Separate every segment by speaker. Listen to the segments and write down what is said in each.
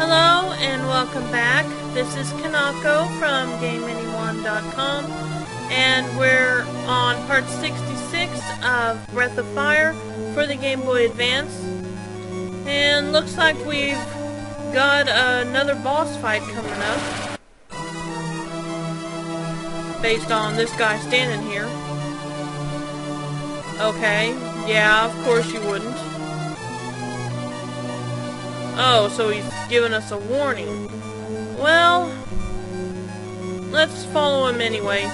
Speaker 1: Hello and welcome back. This is Kinako from GameAnyone.com, and we're on part 66 of Breath of Fire for the Game Boy Advance. And looks like we've got another boss fight coming up, based on this guy standing here. Okay, yeah, of course you wouldn't. Oh, so he's giving us a warning. Well, let's follow him anyway.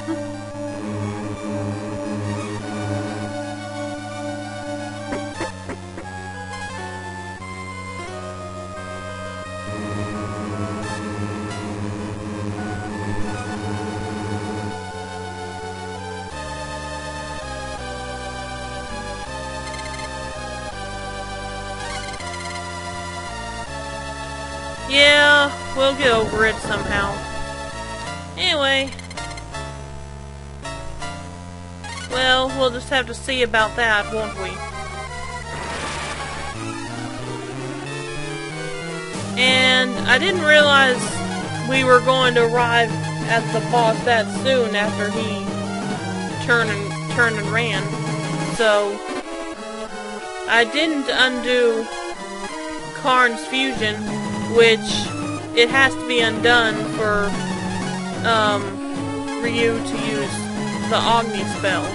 Speaker 1: Yeah, we'll get over it somehow. Anyway. Well, we'll just have to see about that, won't we? And I didn't realize we were going to arrive at the boss that soon after he turned and ran. So I didn't undo Karn's fusion, which it has to be undone for Ryu to use the Agni spell.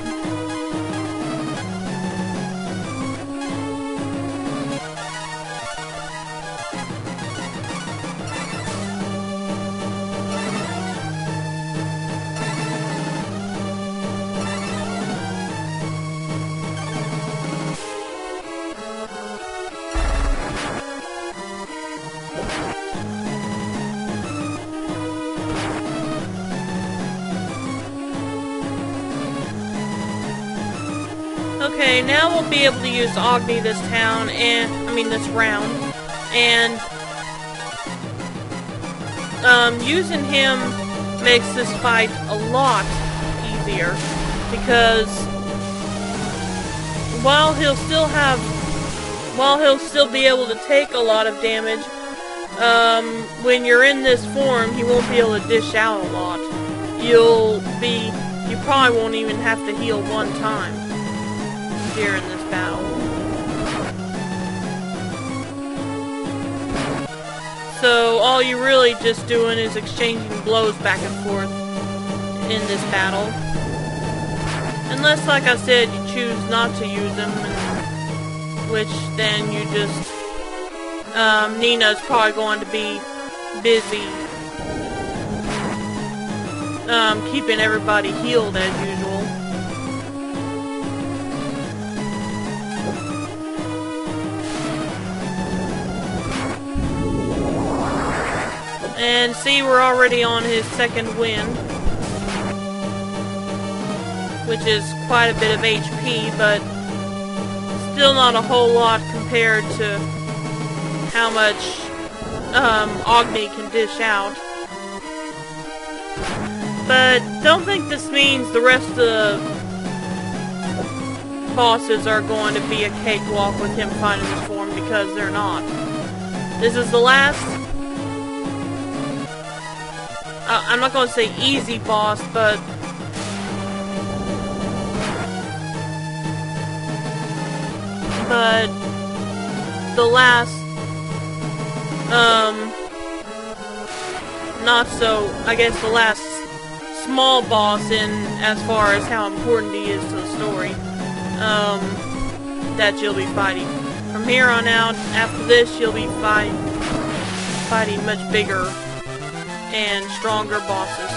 Speaker 1: Okay, now we'll be able to use Agni this round, and using him makes this fight a lot easier, because while he'll still be able to take a lot of damage, when you're in this form, he won't be able to dish out a lot. You probably won't even have to heal one time during this battle. So all you're really just doing is exchanging blows back and forth in this battle. Unless, like I said, you choose not to use them, which then you just... Nina's probably going to be busy keeping everybody healed as usual. And see, we're already on his second wind, which is quite a bit of HP, but still not a whole lot compared to how much Agni can dish out. But don't think this means the rest of the bosses are going to be a cakewalk with him finding this form, because they're not. This is the last... I'm not going to say easy boss, but the last, not so, I guess the last small boss in as far as how important he is to the story, that you'll be fighting. From here on out, after this, you'll be fighting much bigger and stronger bosses.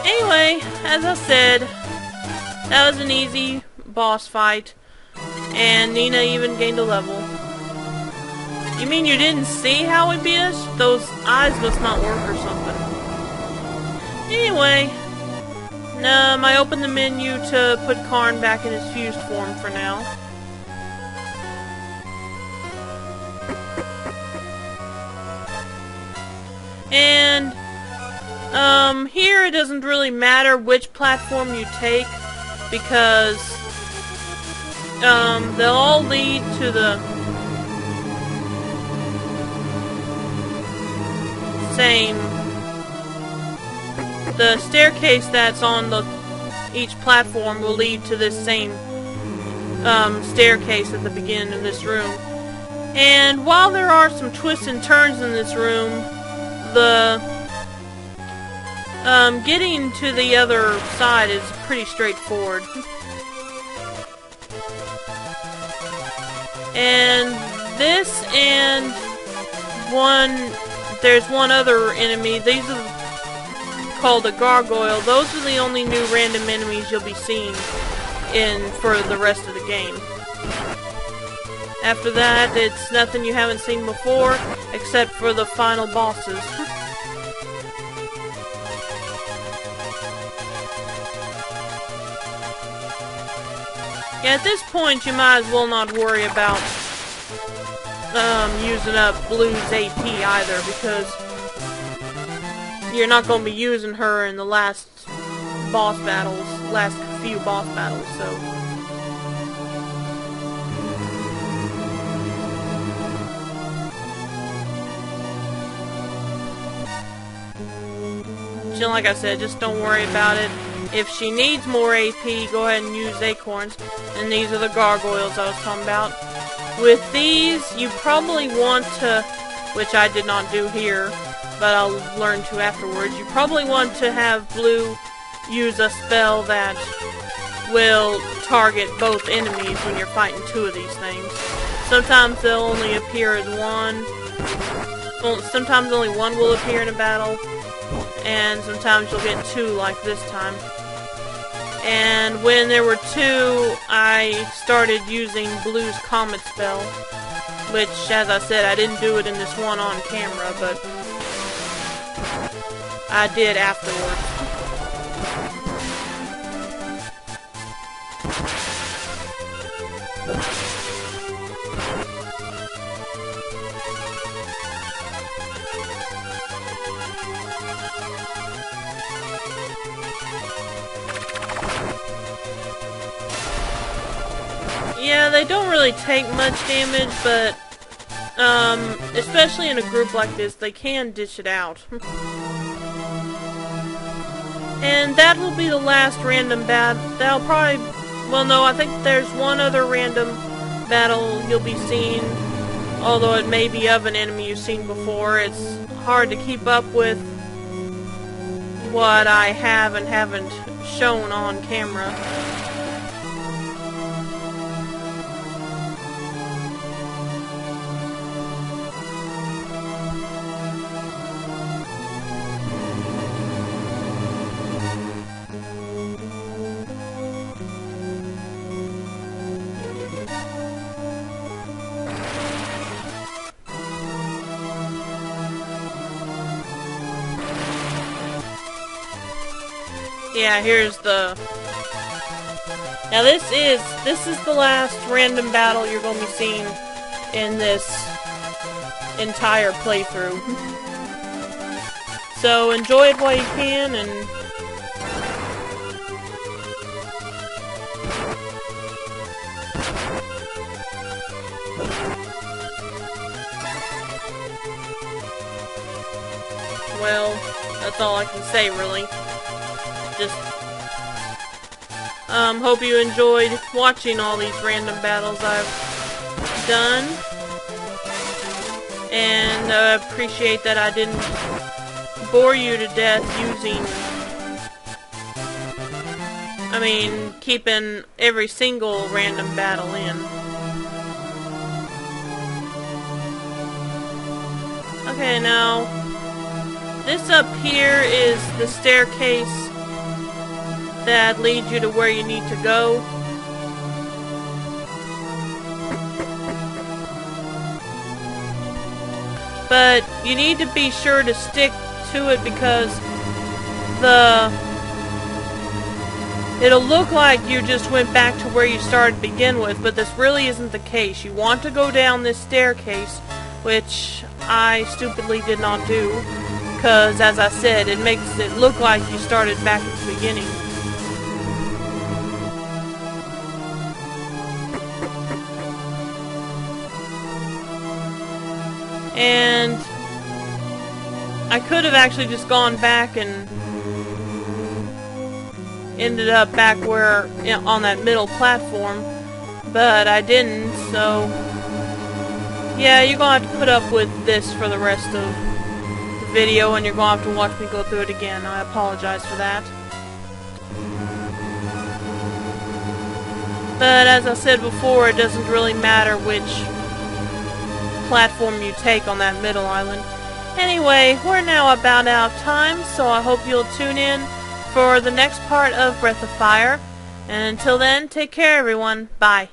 Speaker 1: Anyway, as I said, that was an easy boss fight, and Nina even gained a level. You mean you didn't see how he beat us? Those eyes must not work or something. Anyway, I opened the menu to put Karn back in his fused form for now. And here it doesn't really matter which platform you take, because they'll all lead to the same. The staircase that's on each platform will lead to this same staircase at the beginning of this room. And while there are some twists and turns in this room, the getting to the other side is pretty straightforward. And this and there's one other enemy. These are called a gargoyle. Those are the only new random enemies you'll be seeing for the rest of the game. After that, it's nothing you haven't seen before, except for the final bosses. Yeah, at this point, you might as well not worry about using up Blue's AP either, because you're not going to be using her in the last few boss battles, so... Like I said, just don't worry about it. If she needs more AP, go ahead and use acorns. And these are the gargoyles I was talking about. With these, you probably want to, which I did not do here, but I'll learn to afterwards, you probably want to have Blue use a spell that will target both enemies when you're fighting two of these things. Sometimes they'll only appear as one. Well, sometimes only one will appear in a battle. And sometimes you'll get two like this time. And when there were two, I started using Blue's Comet spell, which, as I said, I didn't do it in this one on camera, but I did afterwards. Yeah, they don't really take much damage, but especially in a group like this, they can dish it out. And that will be the last random battle. That'll probably... Well, no, I think there's one other random battle you'll be seeing, although it may be of an enemy you've seen before. It's hard to keep up with what I have and haven't shown on camera. Yeah, here's the... Now this is the last random battle you're going to be seeing in this entire playthrough. So enjoy it while you can, and... Well, that's all I can say, really. Just hope you enjoyed watching all these random battles I've done, and appreciate that I didn't bore you to death keeping every single random battle in. Okay, now this up here is the staircase that leads you to where you need to go. But you need to be sure to stick to it, because it'll look like you just went back to where you started to begin with, but this really isn't the case. You want to go down this staircase, which I stupidly did not do, because, as I said, it makes it look like you started back at the beginning. And I could have actually just gone back and ended up back where, on that middle platform, but I didn't, so yeah, you're gonna have to put up with this for the rest of the video, and you're gonna have to watch me go through it again. I apologize for that. But as I said before, it doesn't really matter which platform you take on that middle island. Anyway, we're now about out of time, so I hope you'll tune in for the next part of Breath of Fire. And until then, take care everyone. Bye.